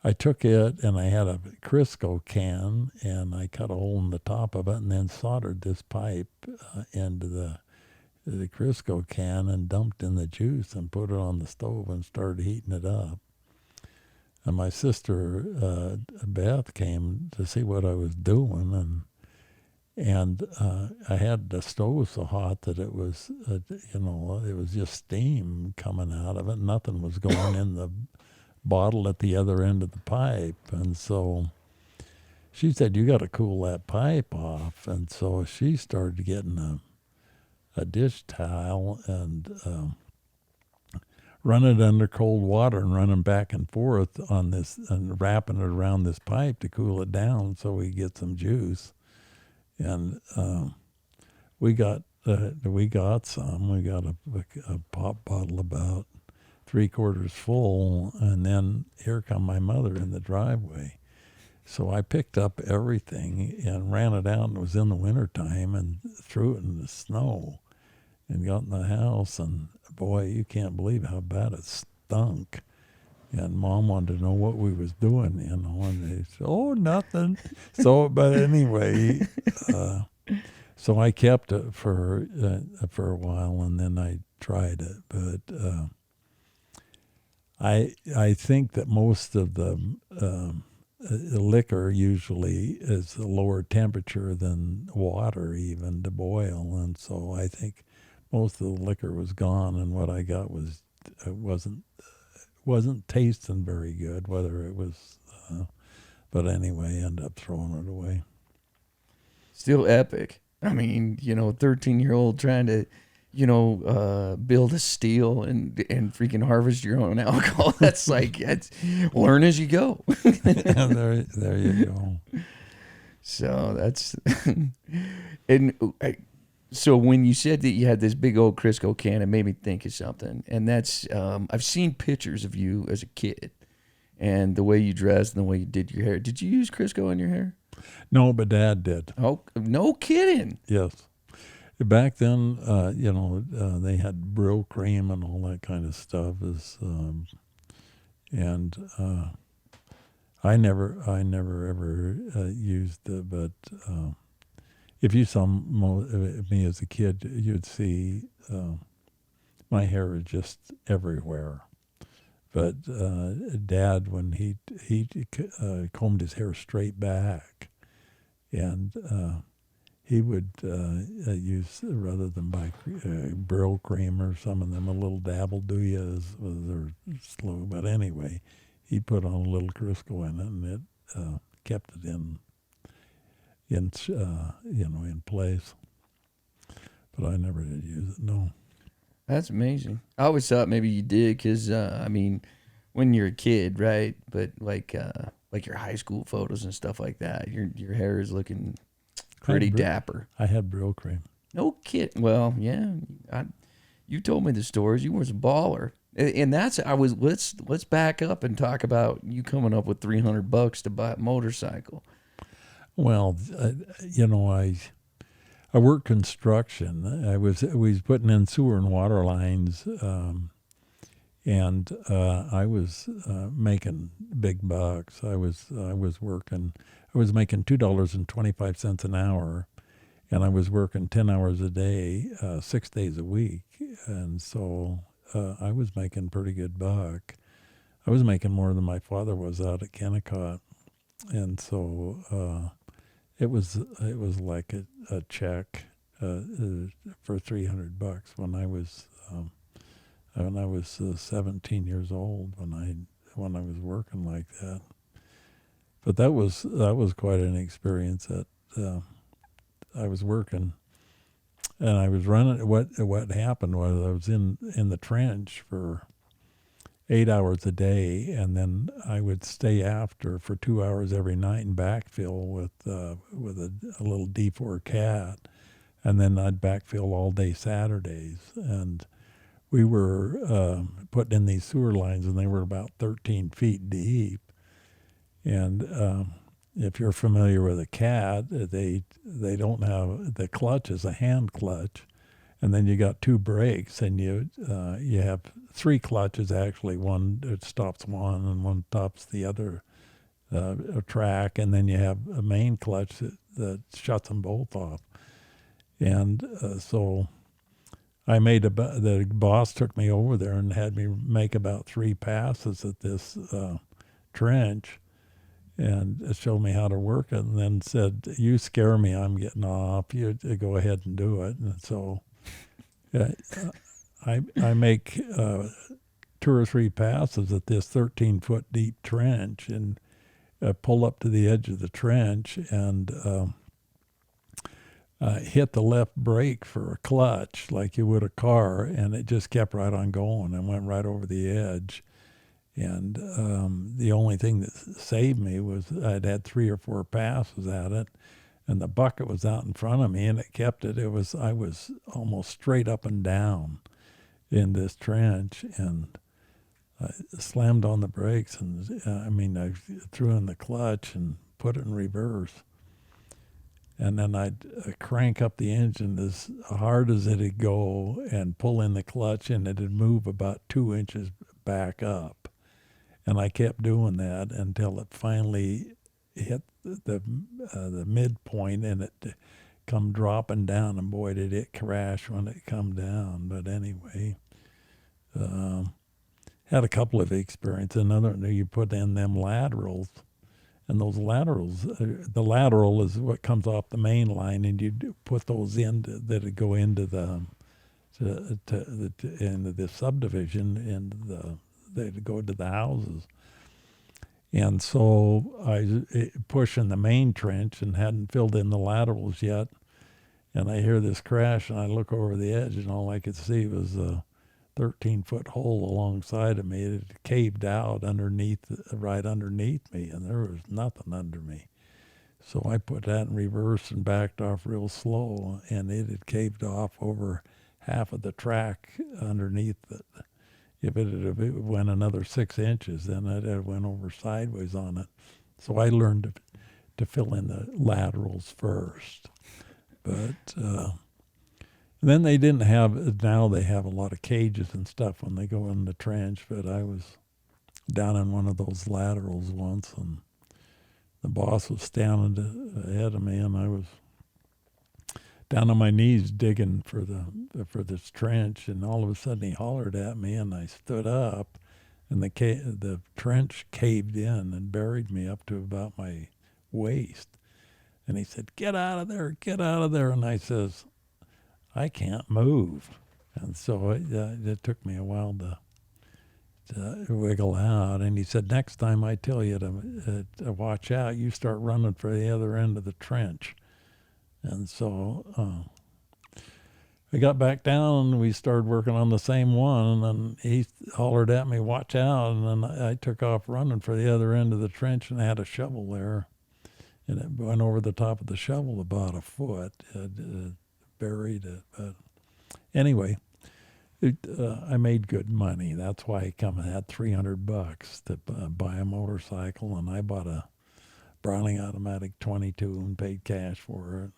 I took it, and I had a Crisco can, and I cut a hole in the top of it, and then soldered this pipe into the Crisco can and dumped in the juice and put it on the stove and started heating it up. And my sister Beth came to see what I was doing, and I had the stove so hot that it was, it was just steam coming out of it. Nothing was going in the bottle at the other end of the pipe. And so she said, "You got to cool that pipe off." And so she started getting a dish towel and running it under cold water and running back and forth on this and wrapping it around this pipe to cool it down so we get some juice. And we got some. We got a pop bottle about 3/4 full, and then here come my mother in the driveway. So I picked up everything and ran it out, and it was in the wintertime, and threw it in the snow and got in the house, and boy, you can't believe how bad it stunk. And Mom wanted to know what we was doing, and they said, "Oh, nothing." So, but anyway, so I kept it for a while, and then I tried it. But I think that most of the liquor usually is a lower temperature than water even to boil, and so I think most of the liquor was gone, and what I got was wasn't tasting very good, whether it was, but anyway, ended up throwing it away. Still epic. I mean, 13-year-old trying to, build a steel and freaking harvest your own alcohol. That's learn as you go. there you go. So that's, so when you said that you had this big old Crisco can, it made me think of something. And that's, I've seen pictures of you as a kid and the way you dressed and the way you did your hair. Did you use Crisco in your hair? No, but Dad did. Oh, no kidding. Yes. Back then, they had Brill cream and all that kind of stuff. I never ever used it, but if you saw me as a kid, you'd see my hair was just everywhere. But Dad, when he combed his hair straight back, and he would use, rather than buy Brill cream or some of them, a little dabble do you as their slow. But anyway, he put on a little Crisco in it, and it kept it in place. but I never did use it. No. That's amazing. I always thought maybe you did because I mean, when you're a kid, right? But like your high school photos and stuff like that, your hair is looking pretty dapper. I had Brill cream. No kid. Well, yeah. You told me the stories. You was a baller, and that's I was. Let's back up and talk about you coming up with $300 to buy a motorcycle. Well, I worked construction. We was putting in sewer and water lines, and I was making big bucks. I was working. I was making $2.25 an hour, and I was working 10 hours a day, 6 days a week, and so I was making pretty good buck. I was making more than my father was out at Kennecott, and so it was like a check for $300 when I was 17 years old when I was working like that. But that was quite an experience. That I was working, and I was running. What happened was I was in the trench for 8 hours a day, and then I would stay after for 2 hours every night and backfill with a little D4 cat, and then I'd backfill all day Saturdays. And we were putting in these sewer lines, and they were about 13 feet deep. And if you're familiar with a cat, they don't have the clutch is a hand clutch, and then you got two brakes, and you have three clutches actually. One that stops one, and one stops the other track, and then you have a main clutch that shuts them both off. And so I made the boss took me over there and had me make about 3 passes at this trench, and showed me how to work it, and then said, "You scare me, I'm getting off. You go ahead and do it." And so I make 2 or 3 passes at this 13-foot deep trench, and pull up to the edge of the trench and hit the left brake for a clutch like you would a car, and it just kept right on going and went right over the edge. And the only thing that saved me was I'd had 3 or 4 passes at it, and the bucket was out in front of me, and it kept it. I was almost straight up and down in this trench, and I slammed on the brakes, and I threw in the clutch and put it in reverse. And then I'd crank up the engine as hard as it'd go and pull in the clutch, and it'd move about 2 inches back up. And I kept doing that until it finally hit the midpoint, and it come dropping down. And boy, did it crash when it come down. But anyway, had a couple of experiences. Another, you put in them laterals, and those laterals, the lateral is what comes off the main line, and you put those in that go into into the subdivision, and they'd go to the houses. And so I pushing the main trench and hadn't filled in the laterals yet, and I hear this crash, and I look over the edge, and all I could see was a 13-foot hole alongside of me. It had caved out right underneath me, and there was nothing under me. So I put that in reverse and backed off real slow, and it had caved off over half of the track underneath it. If it went another 6 inches, then it went over sideways on it. So I learned to fill in the laterals first. But then they didn't have, now they have a lot of cages and stuff when they go in the trench, but I was down in one of those laterals once, and the boss was standing ahead of me, and I was down on my knees digging for this trench, and all of a sudden he hollered at me, and I stood up, and the trench caved in and buried me up to about my waist. And he said, "Get out of there, get out of there." And I says, "I can't move." And so it took me a while to wiggle out. And he said, "Next time I tell you to watch out, you start running for the other end of the trench." And so I got back down and we started working on the same one. And then he hollered at me, "Watch out!" And then I took off running for the other end of the trench and had a shovel there, and it went over the top of the shovel about a foot. It buried it. But anyway, I made good money. That's why I come and had $300 to buy a motorcycle, and I bought a Browning Automatic 22 and paid cash for it.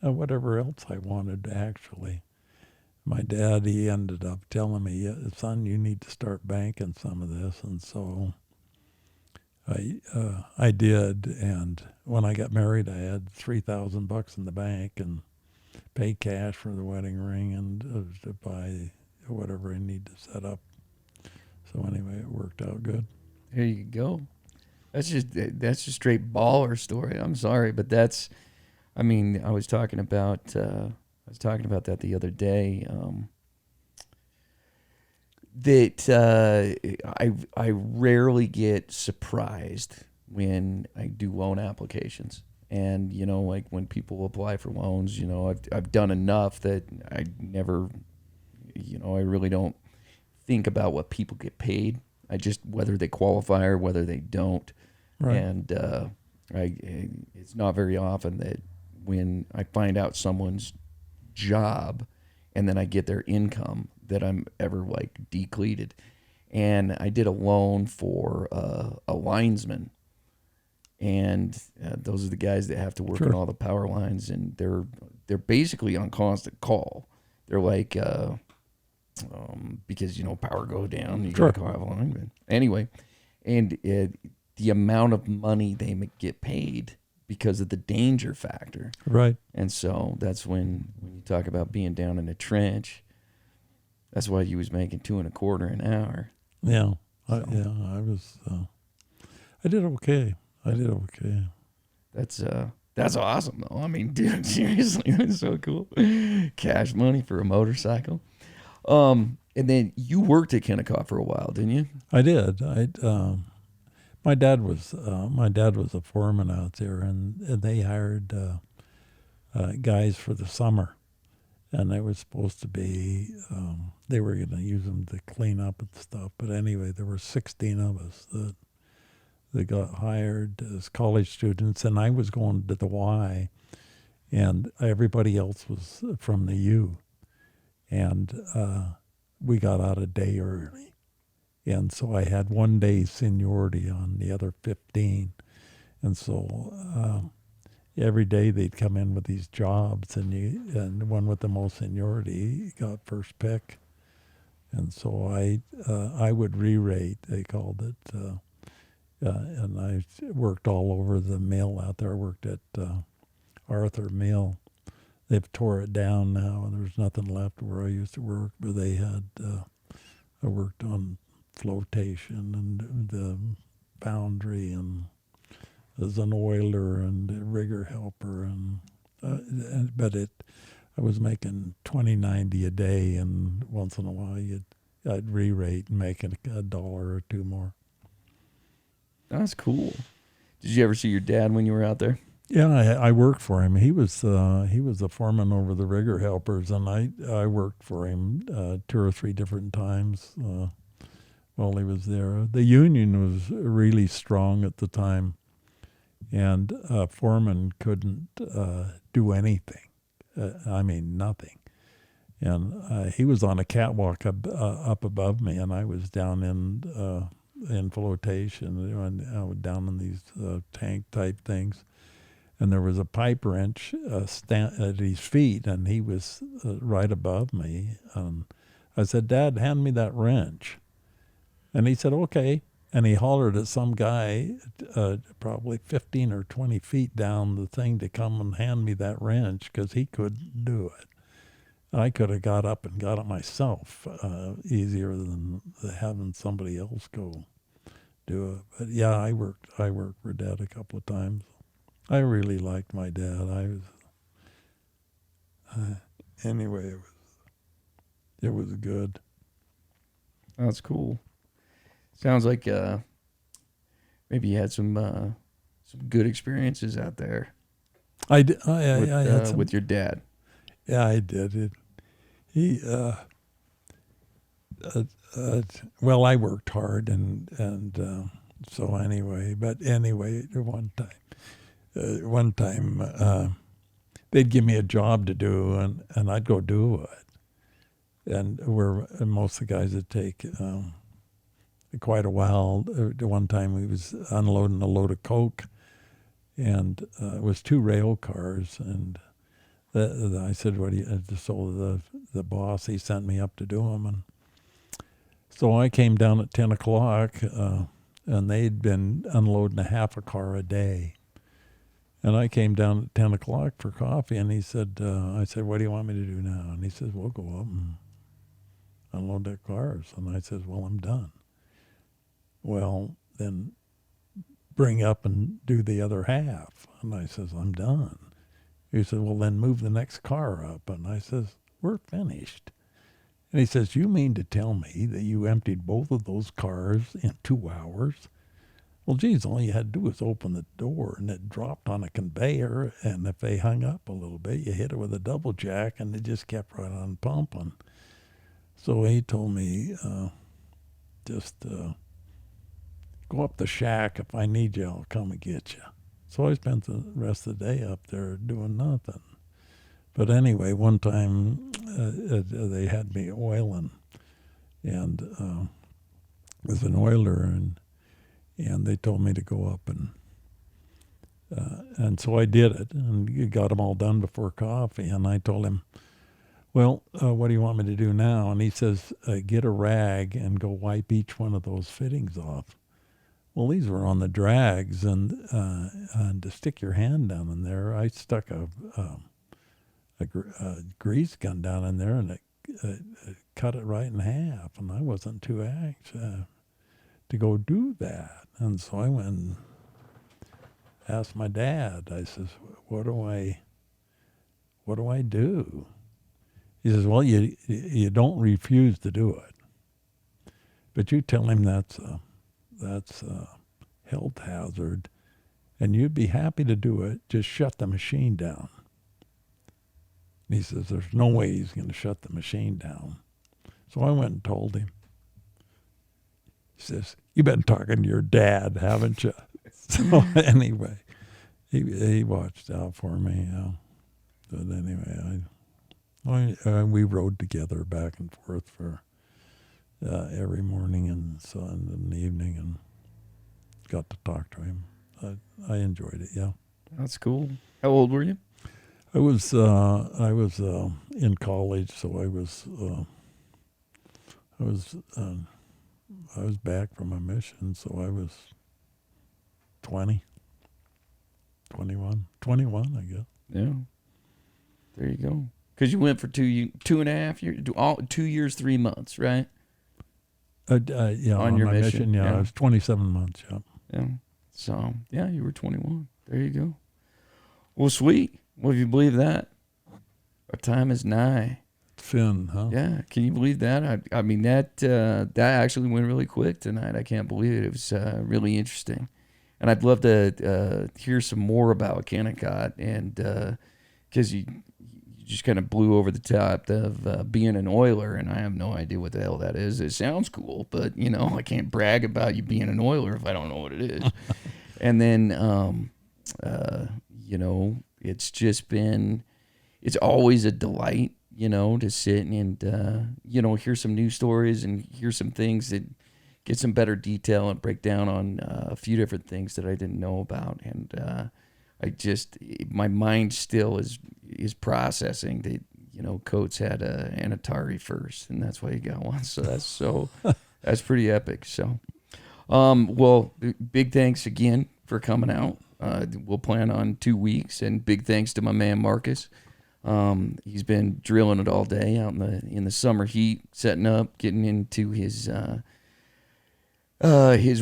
Whatever else I wanted, actually. My dad, he ended up telling me, "Son, you need to start banking some of this," and so I did. And when I got married, I had $3,000 in the bank and paid cash for the wedding ring and to buy whatever I need to set up. So anyway, it worked out good. There you go. That's just straight baller story. I'm sorry, but that's. I mean, I was talking about that the other day. I rarely get surprised when I do loan applications, and like when people apply for loans, I've done enough that I never, I really don't think about what people get paid. I just whether they qualify or whether they don't. Right. And it's not very often that when I find out someone's job and then I get their income that I'm ever like depleted. And I did a loan for a linesman, and those are the guys that have to work on all the power lines, and they're basically on constant call. They're like because power go down, you gotta call a lineman anyway, and the amount of money they get paid because of the danger factor. Right. And so that's when you talk about being down in a trench, that's why he was making $2.25 an hour. Yeah. So. I did okay. That's awesome though. I mean, dude, seriously, that's so cool. Cash money for a motorcycle. And then you worked at Kennecott for a while, didn't you? I did. My dad was a foreman out there, and they hired guys for the summer, and they were supposed to be they were going to use them to clean up and stuff. But anyway, there were 16 of us that got hired as college students, and I was going to the Y, and everybody else was from the U, and we got out a day early. And so I had 1 day seniority on the other 15. And so every day they'd come in with these jobs, and the one with the most seniority got first pick. And so I would re-rate, they called it. And I worked all over the mill out there. I worked at Arthur Mill. They've tore it down now, and there's nothing left where I used to work. But they had, I worked on flotation and the foundry, and as an oiler and a rigger helper, I was making $20.90 a day, and once in a while I'd re-rate and make a dollar or two more. That's cool. Did you ever see your dad when you were out there? Yeah, I worked for him. He was the foreman over the rigger helpers, and I worked for him 2 or 3 different times while he was there. The union was really strong at the time, and foreman couldn't do anything. I mean, nothing. And he was on a catwalk up above me, and I was down in flotation, and down in these tank type things. And there was a pipe wrench at his feet, and he was right above me. I said, "Dad, hand me that wrench." And he said, "Okay." And he hollered at some guy probably 15 or 20 feet down the thing to come and hand me that wrench, because he couldn't do it. I could have got up and got it myself easier than having somebody else go do it. But yeah, I worked for Dad a couple of times. I really liked my dad. Anyway, it was good. That's cool. Sounds like maybe you had some good experiences out there. I had some, with your dad. Yeah, I did. He, well, I worked hard, and so anyway. But anyway, one time, they'd give me a job to do, and I'd go do it. And where most of the guys would take quite a while. One time we was unloading a load of coke, and it was 2 rail cars, and I said, "What do you?" So the boss, he sent me up to do them, and so I came down at 10 o'clock, and they'd been unloading a half a car a day. And I came down at 10 o'clock for coffee, and he said, I said, "What do you want me to do now?" And he says, "We'll go up and unload their cars." And I says, "Well, I'm done." "Well, then bring up and do the other half." And I says, "I'm done." He said, "Well, then move the next car up." And I says, "We're finished." And he says, "You mean to tell me that you emptied both of those cars in 2 hours?" Well, geez, all you had to do was open the door, and it dropped on a conveyor, and if they hung up a little bit, you hit it with a double jack, and it just kept right on pumping. So he told me, just go up the shack. If I need you, I'll come and get you. So I spent the rest of the day up there doing nothing. But anyway, one time they had me oiling, and it was an oiler, and they told me to go up, and so I did it, and got them all done before coffee. And I told him, "Well, what do you want me to do now?" And he says, "Get a rag and go wipe each one of those fittings off." Well, these were on the drags, and to stick your hand down in there, I stuck a grease gun down in there, and it cut it right in half, and I wasn't too anxious to go do that. And so I went and asked my dad. I says, what do I do?" He says, "Well, you don't refuse to do it, but you tell him that's a health hazard, and you'd be happy to do it. Just shut the machine down." And he says, "There's no way he's going to shut the machine down." So I went and told him. He says, "You've been talking to your dad, haven't you?" So anyway, he watched out for me. But anyway, we rode together back and forth for every morning and so in the evening, and got to talk to him. I enjoyed it. Yeah, That's cool. How old were you? I was in college, so I was back from a mission, so I was 20, 21, I guess. Yeah. There you go. Because you went for 2.5 years, 2 years, 3 months, right? Yeah, on your my mission, yeah, it was 27 months, yeah. Yeah. So, yeah, you were 21. There you go. Well, sweet. Well, if you believe that, our time is nigh. Finn, huh? Yeah. Can you believe that? I mean, that actually went really quick tonight. I can't believe it. It was really interesting. And I'd love to hear some more about Kennecott, and because you just kind of blew over the top of being an oiler, and I have no idea what the hell that is. It sounds cool, but, I can't brag about you being an oiler if I don't know what it is. And then, it's just been, it's always a delight, to sit and, hear some news stories and hear some things that get some better detail and break down on a few different things that I didn't know about. And my mind still is processing that, Coates had an Atari first, and that's why he got one. So that's pretty epic. So, well, big thanks again for coming out. We'll plan on 2 weeks, and big thanks to my man Marcus. He's been drilling it all day out in the summer heat, setting up, getting into his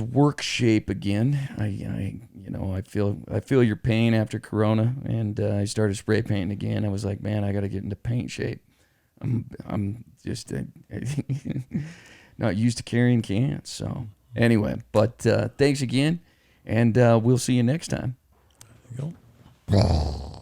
work shape again. I feel your pain after Corona, and I started spray painting again. I was like, man, I got to get into paint shape. I'm just not used to carrying cans. So anyway, but thanks again, and we'll see you next time. There you go.